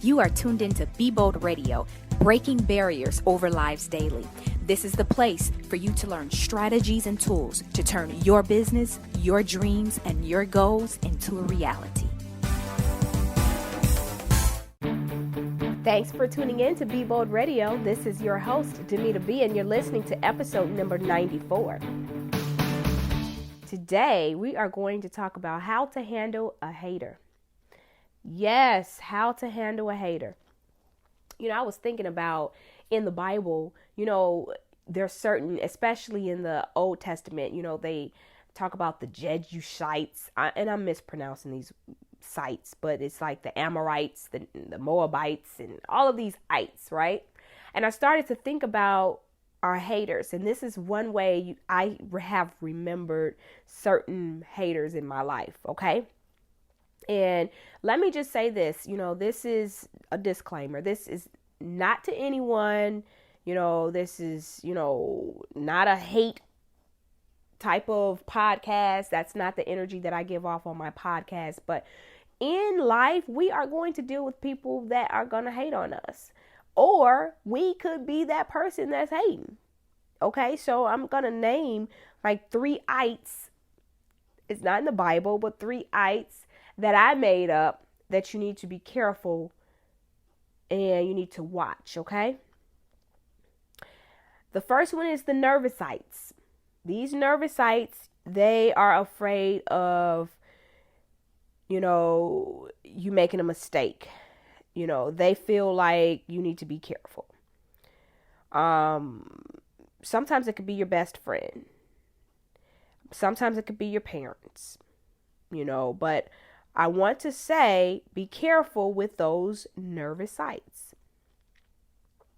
You are tuned into Be Bold Radio, breaking barriers over lives daily. This is the place for you to learn strategies and tools to turn your business, your dreams, and your goals into a reality. Thanks for tuning in to Be Bold Radio. This is your host, Dymeata B, and you're listening to episode number 94. Today, we are going to talk about how to handle a hater. Yes, how to handle a hater. I was thinking about in the Bible, there's certain, especially in the Old Testament, they talk about the Jebusites, and I'm mispronouncing these sites, but it's like the Amorites, the Moabites, and all of these ites, right? And I started to think about our haters, and this is one way I have remembered certain haters in my life, okay? And let me just say this, this is a disclaimer. This is not to anyone, this is, not a hate type of podcast. That's not the energy that I give off on my podcast. But in life, we are going to deal with people that are going to hate on us, or we could be that person that's hating. Okay, so I'm going to name like 3 ites. It's not in the Bible, but 3 ites that I made up that you need to be careful and you need to watch, okay? The first one is the nervousites. These nervousites, they are afraid of, you making a mistake. They feel like you need to be careful. Sometimes it could be your best friend. Sometimes it could be your parents, but I want to say, be careful with those nervousites.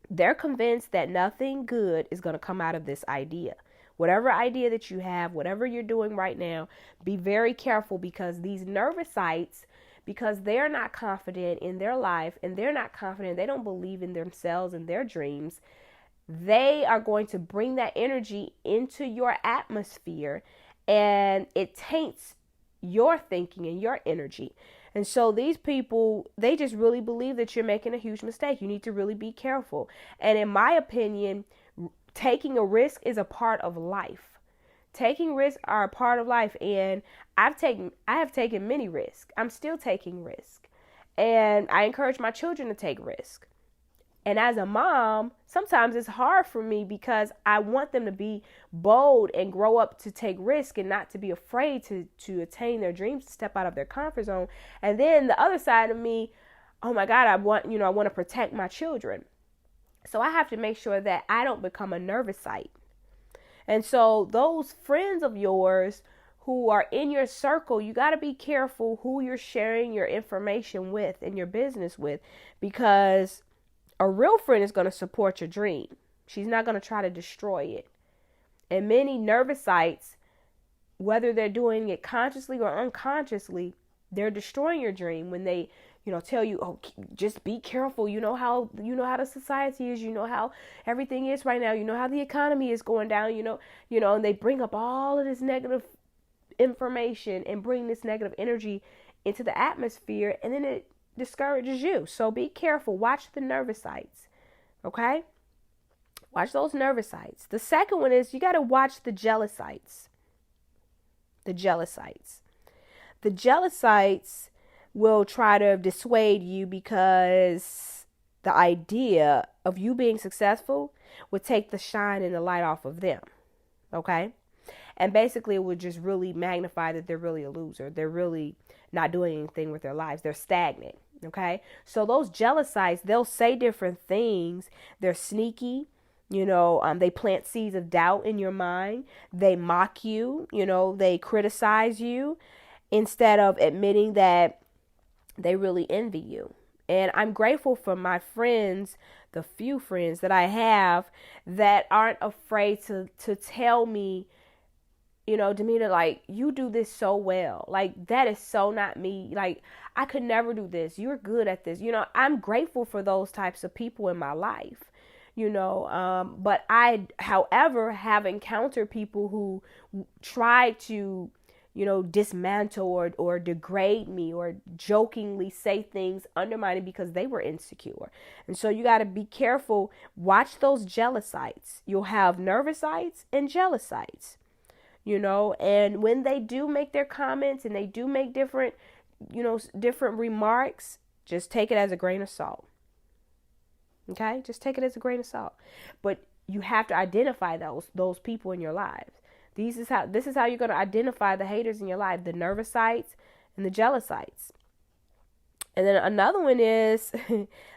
They're convinced that nothing good is going to come out of this idea. Whatever idea that you have, whatever you're doing right now, be very careful, because these nervousites, because they're not confident in their life and they're not confident, they don't believe in themselves and their dreams, they are going to bring that energy into your atmosphere, and it taints your thinking and your energy. And so these people, they just really believe that you're making a huge mistake. You need to really be careful. And in my opinion, taking a risk is a part of life. Taking risks are a part of life. And I have taken many risks. I'm still taking risks. And I encourage my children to take risks. And as a mom, sometimes it's hard for me because I want them to be bold and grow up to take risk and not to be afraid to attain their dreams, to step out of their comfort zone. And then the other side of me, oh my God, I want to protect my children. So I have to make sure that I don't become a nervousiite. And so those friends of yours who are in your circle, you got to be careful who you're sharing your information with and your business with, because a real friend is going to support your dream. She's not going to try to destroy it. And many nervousites, whether they're doing it consciously or unconsciously, they're destroying your dream when they, tell you, oh, just be careful. You know how the society is, how everything is right now, how the economy is going down, and they bring up all of this negative information and bring this negative energy into the atmosphere, and then it discourages you. So be careful. Watch the nervousites. Okay? Watch those nervousites. The second one is you got to watch the jealousites. The jealousites. The jealousites will try to dissuade you because the idea of you being successful would take the shine and the light off of them. Okay? And basically it would just really magnify that they're really a loser. They're really not doing anything with their lives. They're stagnant. Okay. So those jealousites, they'll say different things. They're sneaky. They plant seeds of doubt in your mind. They mock you. They criticize you instead of admitting that they really envy you. And I'm grateful for my friends, the few friends that I have that aren't afraid to tell me, Dymeata, like, you do this so well. Like, that is so not me. Like, I could never do this. You're good at this. I'm grateful for those types of people in my life, but I, however, have encountered people who try to, dismantle or degrade me or jokingly say things undermining because they were insecure. And so you got to be careful. Watch those jealousites. You'll have nervousites and jealousites, and when they do make their comments and they do make different remarks, just take it as a grain of salt. Okay? Just take it as a grain of salt. But you have to identify those people in your lives. This is how you're going to identify the haters in your life, the nervousites and the jealousites. And then another one is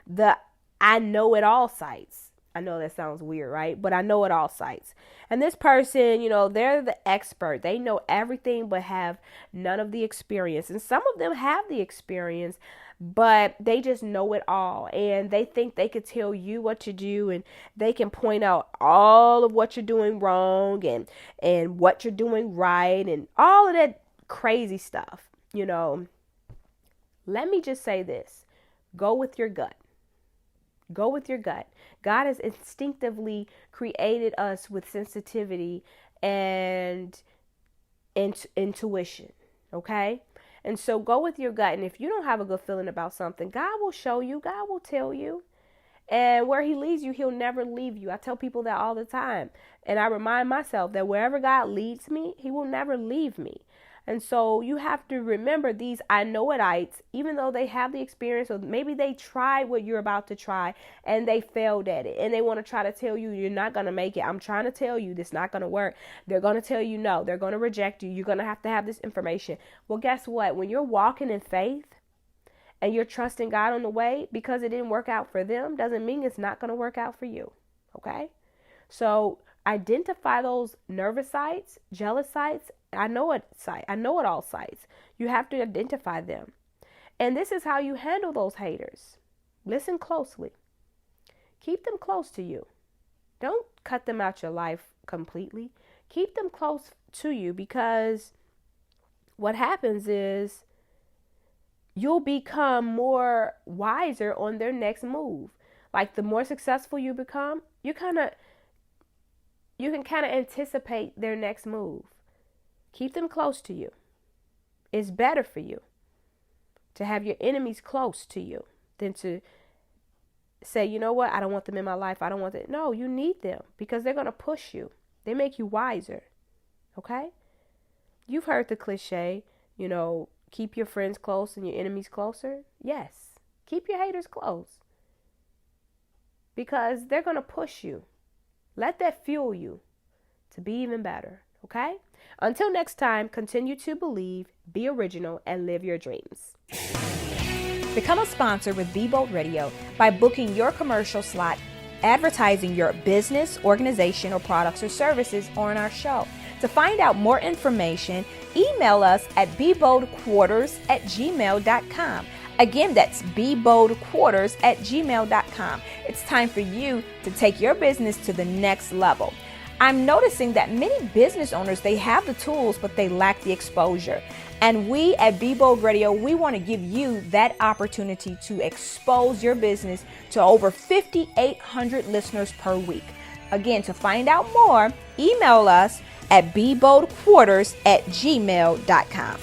the I know it all sites. I know that sounds weird, right? But I know it all sites. And this person, they're the expert. They know everything but have none of the experience. And some of them have the experience, but they just know it all. And they think they could tell you what to do, and they can point out all of what you're doing wrong and what you're doing right and all of that crazy stuff. Let me just say this. Go with your gut. Go with your gut. God has instinctively created us with sensitivity and intuition. Okay? And so go with your gut. And if you don't have a good feeling about something, God will show you. God will tell you. And where he leads you, he'll never leave you. I tell people that all the time. And I remind myself that wherever God leads me, he will never leave me. And so you have to remember these I know itites, even though they have the experience, or maybe they tried what you're about to try and they failed at it. And they want to try to tell you you're not going to make it. I'm trying to tell you this is not going to work. They're going to tell you no. They're going to reject you. You're going to have this information. Well, guess what? When you're walking in faith and you're trusting God on the way, because it didn't work out for them, doesn't mean it's not going to work out for you. Okay? So identify those nervousites, jealousites. I know it all sites. You have to identify them. And this is how you handle those haters. Listen closely. Keep them close to you. Don't cut them out your life completely. Keep them close to you, because what happens is you'll become more wiser on their next move. Like the more successful you become, you can kind of anticipate their next move. Keep them close to you. It's better for you to have your enemies close to you than to say, you know what, I don't want them in my life. I don't want that. No, you need them, because they're going to push you. They make you wiser. Okay? You've heard the cliche, keep your friends close and your enemies closer. Yes. Keep your haters close, because they're going to push you. Let that fuel you to be even better. Okay? Until next time, continue to believe, be original, and live your dreams. Become a sponsor with Be Bold Radio by booking your commercial slot, advertising your business, organization, or products or services on our show. To find out more information, email us at beboldquarters@gmail.com. Again, that's beboldquarters@gmail.com. It's time for you to take your business to the next level. I'm noticing that many business owners, they have the tools, but they lack the exposure. And we at Be Bold Radio, we want to give you that opportunity to expose your business to over 5,800 listeners per week. Again, to find out more, email us at beboldquarters@gmail.com.